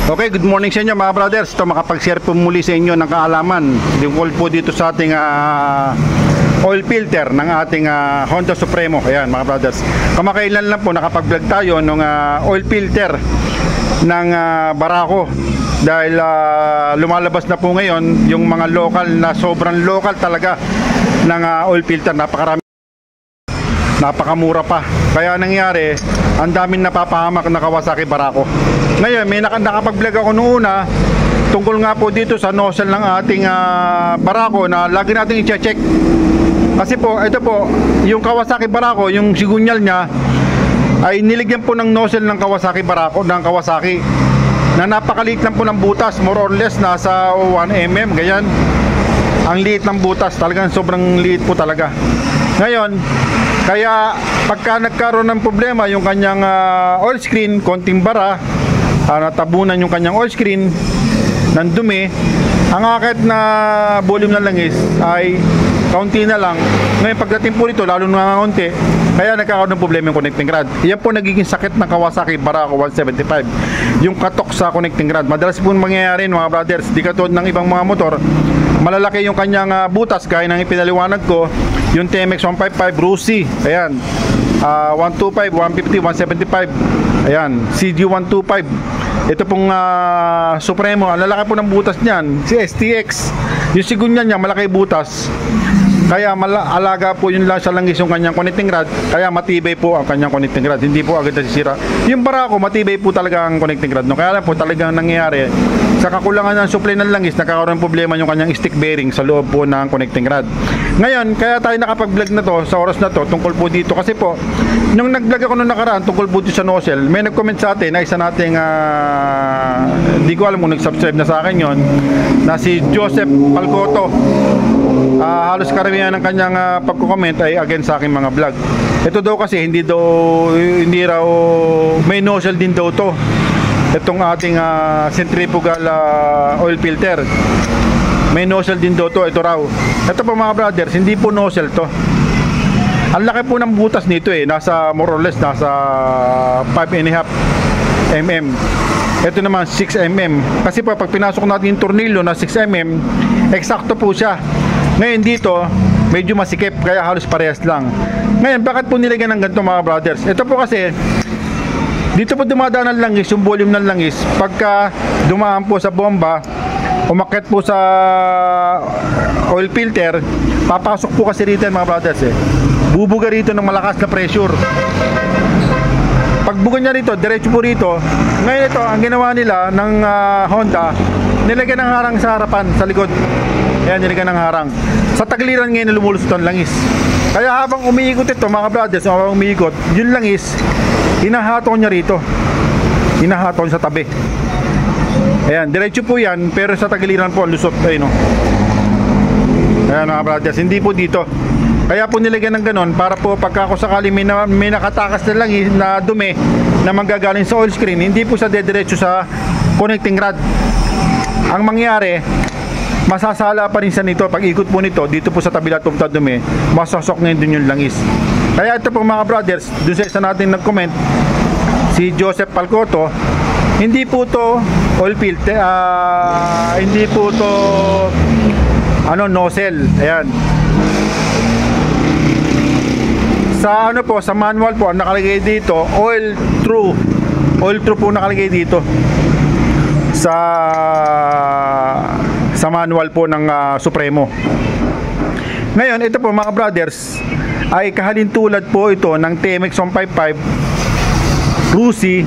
Okay, good morning sa inyo mga brothers. Ito, makapag-share po muli sa inyo ng kaalaman tungkol po dito sa ating oil filter ng ating Honda Supremo. Ayan mga brothers, kamakailan lang po nakapag-vlog tayo ng oil filter ng Barako. Dahil lumalabas na po ngayon yung mga local na sobrang local talaga ng oil filter. Napakamura pa. Kaya nangyari, ang daming napapahamak na Kawasaki Barako. Ngayon, may nakapag-vlog ako noong una tungkol nga po dito sa nozzle ng ating Barako na lagi natin i-check. Kasi po, ito po, yung Kawasaki Barako, yung sigunyal niya ay niligyan po ng nozzle ng Kawasaki Barako, ng Kawasaki, na napakaliit lang po ng butas, more or less nasa 1 mm, ganyan. Ang liit ng butas, talagang sobrang liit po talaga. Ngayon, kaya pagka nagkaroon ng problema yung kanyang oil screen, konting bara, natabunan yung kanyang oil screen ng dumi, ang akit na volume ng langis ay kaunti na lang. Ngayon pagdating po nito, lalo na kaunti, kaya nagkakaroon ng problema yung connecting rod. Iyan po nagiging sakit ng Kawasaki Barako 175, yung katok sa connecting rod. Madalas po mangyayari mga brothers, di katulad ng ibang mga motor, malalaki yung kanyang butas, gaya ng ipinaliwanag ko, yung TMX 155 Rusi, ayan, 125, 150, 175, ayan, CG 125. Ito pong Supremo, ang lalaki po ng butas niyan. Si STX, yung sigunyal niya malaki butas, kaya alaga po yun lang sa langis yung kanyang connecting rod, kaya matibay po ang kanyang connecting rod, hindi po agad nasisira. Yung Barako, matibay po talaga ang connecting rod, no? Kaya lang po talagang nangyayari sa kakulangan ng supply ng langis, nakakaroon ng problema yung kanyang stick bearing sa loob po ng connecting rod. Ngayon, kaya tayo nakapag-vlog na to sa oras na to tungkol po dito, kasi po nung nag-vlog ako nung nakaraan tungkol po dito sa nozzle, may nag-comment sa atin na isa nating hindi ko alam kung nag-subscribe na sa akin yon, na si Joseph Palcoto. Halos karamihan ng kanyang pagko-comment ay against sa aking mga vlog. Ito daw kasi hindi raw may nozzle din daw to, itong ating centrifugal oil filter. May nozzle din daw to, ito raw. Ito po mga brothers, hindi po nozzle to. Ang laki po ng butas nito nasa more or less nasa 5.5 mm. Ito naman 6 mm. Kasi po pag pinasok natin yung tornilyo na 6 mm, eksakto po siya. Ngayon dito, medyo masikip, kaya halos parehas lang. Ngayon, bakit po nilagyan ng ganito mga brothers? Ito po kasi, dito po dumadaan ng langis, yung volume ng langis. Pagka dumaan po sa bomba, umakyat po sa oil filter, papasok po kasi rito mga brothers bubuga rito ng malakas na pressure. Pagbuga niya rito, diretso po rito. Ngayon ito, ang ginawa nila ng Honda, nilagyan ng harang sa harapan, sa likod. Ayan, nilagyan ng harang. Sa tagiliran ngayon lumulusot ang langis. Kaya habang umiikot ito mga brothers, habang umiikot, yung langis, hinahaton niya rito. Hinahaton sa tabi. Ayan, diretso po yan, pero sa tagiliran po lusot. Ayun, no? Ayan mga brothers, hindi po dito. Kaya po nilagyan ng ganon para po pagka ako sakali may nakatakas na langis na dumi na manggagaling sa oil screen, hindi po sa dediretso sa connecting rod. Ang mangyari, masasala pa rin sa nito. Pag ikot po nito, dito po sa tabilat po sa dumi, masasok ngayon din yung langis. Kaya ito po mga brothers, doon sa isa natin nag-comment, si Joseph Palcoto, hindi po to oil filter, hindi po to nozzle. Ayan. Sa po, sa manual po, ang nakalagay dito, oil through po nakalagay dito sa manual po ng Supremo. Ngayon, ito po mga brothers, ay kahalintulad po ito ng TMX 155 Rusi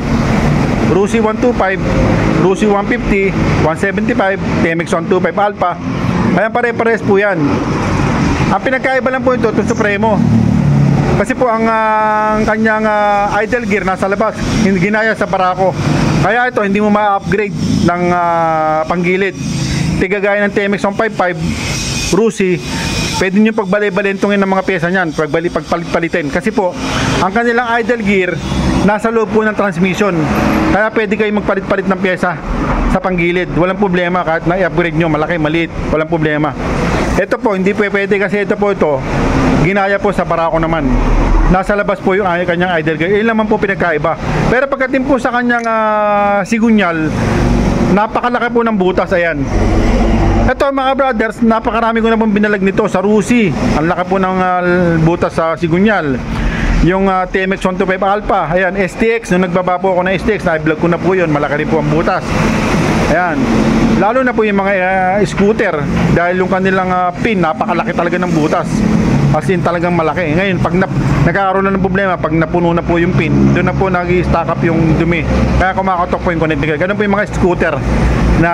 125, Rusi 150, 175, TMX 125 Alpha. Ayan, pare-pares po yan. Ang pinagkaiba lang po ito Supremo, kasi po ang kanyang idle gear nasa labas, hindi ginaya sa Barako. Kaya ito hindi mo ma-upgrade ng panggilid. Tigagaya ng TMX 155 Rusi, pwede nyo pagbali-balentungin ng mga pyesa niyan, pagpalit-palitin. Kasi po ang kanilang idle gear nasa loob po ng transmission, kaya pwede kayo magpalit-palit ng pyesa sa panggilid, walang problema. Kahit na-upgrade nyo, malaki, maliit, walang problema. Ito po, hindi po pwede, kasi ito ginaya po sa Barako naman. Nasa labas po yung kanyang idle gear. Yun naman po pinagkaiba. Pero pagdating po sa kanyang sigunyal, napakalaki po ng butas. Ayan. Ito mga brothers, napakarami ko na pong binalag nito sa Rusi. Ang laki po ng butas sa Sigunyal. Yung TMX 125 Alpha, ayan, STX, nung nagbaba po ako ng STX, na-vlog ko na po yun, malaki rin po ang butas. Ayan, lalo na po yung mga scooter, dahil yung kanilang pin, napakalaki talaga ng butas. As in talagang malaki. Ngayon, pag nagkakaroon na ng problema, pag napuno na po yung pin, doon na po nag-stack up yung dumi. Kaya kumakatok po yung connecting. Ganun po yung mga scooter na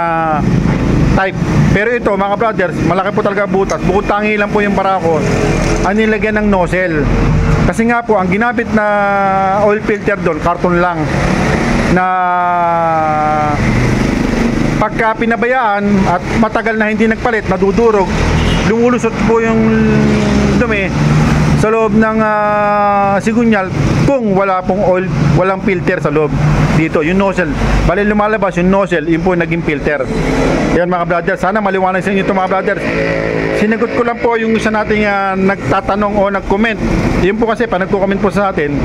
type. Pero ito mga brothers, malaki po talaga butas. Bukod tangi lang po yung barako, ang nilagyan ng nozzle. Kasi nga po, ang ginamit na oil filter doon, karton lang, na pagka pinabayaan at matagal na hindi nagpalit, nadudurog, lumulusot po yung dumi sa loob ng Sigunyal kung wala pong oil, walang filter sa loob dito, yung nozzle. Bali lumalabas yung nozzle, yun po naging filter. Yan mga brothers, sana maliwanag sa inyo ito mga brothers. Sinagot ko lang po yung isa nating nagtatanong o nag-comment. Yun po kasi pa nagko-comment po sa atin,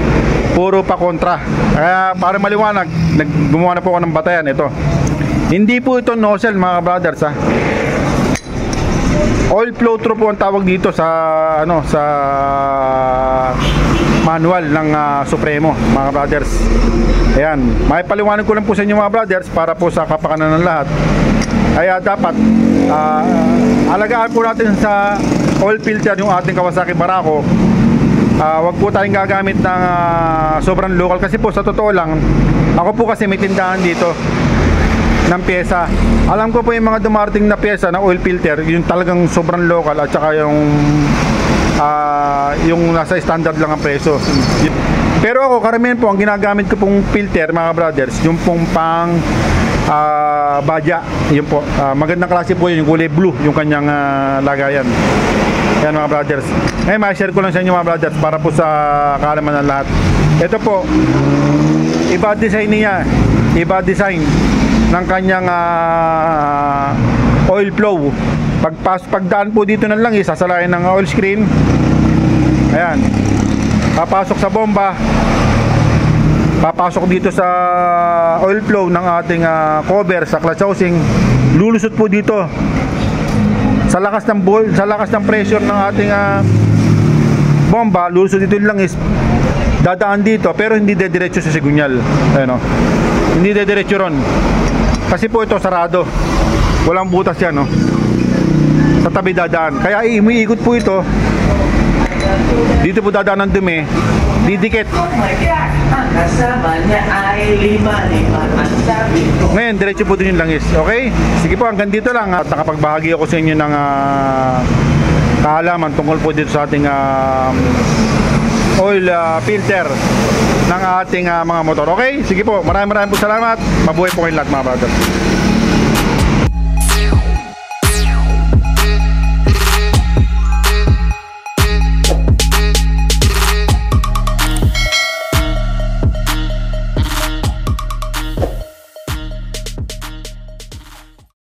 puro pa kontra. Kaya para maliwanag, gumawa na po ako ng batayan. Ito, hindi po ito nozzle mga brothers ha. Oil flow through po ang tawag dito sa sa manual ng Supremo mga brothers. Ayan, may paliwanag ko lang po sa inyo mga brothers para po sa kapakanan ng lahat. Kaya dapat alagaan po natin sa oil filter yung ating Kawasaki Barako. Wag po tayong gagamit ng sobrang local, kasi po sa totoo lang, ako po kasi may tindahan dito ng pyesa. Alam ko po yung mga dumarating na pyesa na oil filter, yung talagang sobrang local at saka yung nasa standard lang ang presyo. Pero ako karamihan po ang ginagamit ko pong filter mga brothers, yung pong pang badya, yun po. Magandang klase po yun, yung kulay blue yung kanyang lagayan. Yan mga brothers. Ngayon ma-share ko lang sa inyo mga brothers para po sa kaalaman ng lahat. Ito po, iba design niya, iba design ng kanyang oil flow. Pagdaan po dito ng langis, sasalayan ng oil screen. Ayan, papasok sa bomba, papasok dito sa oil flow ng ating cover sa clutch housing, lulusot po dito sa lakas ng pressure ng ating bomba, lulusot dito yung langis, dadaan dito pero hindi dediretso sa Sigunyal. Ayan, hindi dediretso ron kasi po ito sarado, walang butas yan sa tabi dadaan, kaya umiikot po ito dito po, dadaan ng dumi, didikit. Ang kasama niya ay lima. Ngayon diretso po din yung langis. Okay, sige po, hanggang dito lang at nakapagbahagi ako sa inyo ng kaalaman tungkol po dito sa ating oil filter ng ating mga motor. Okay, sige po, maraming po salamat. Mabuhay po kayo lahat mga brother.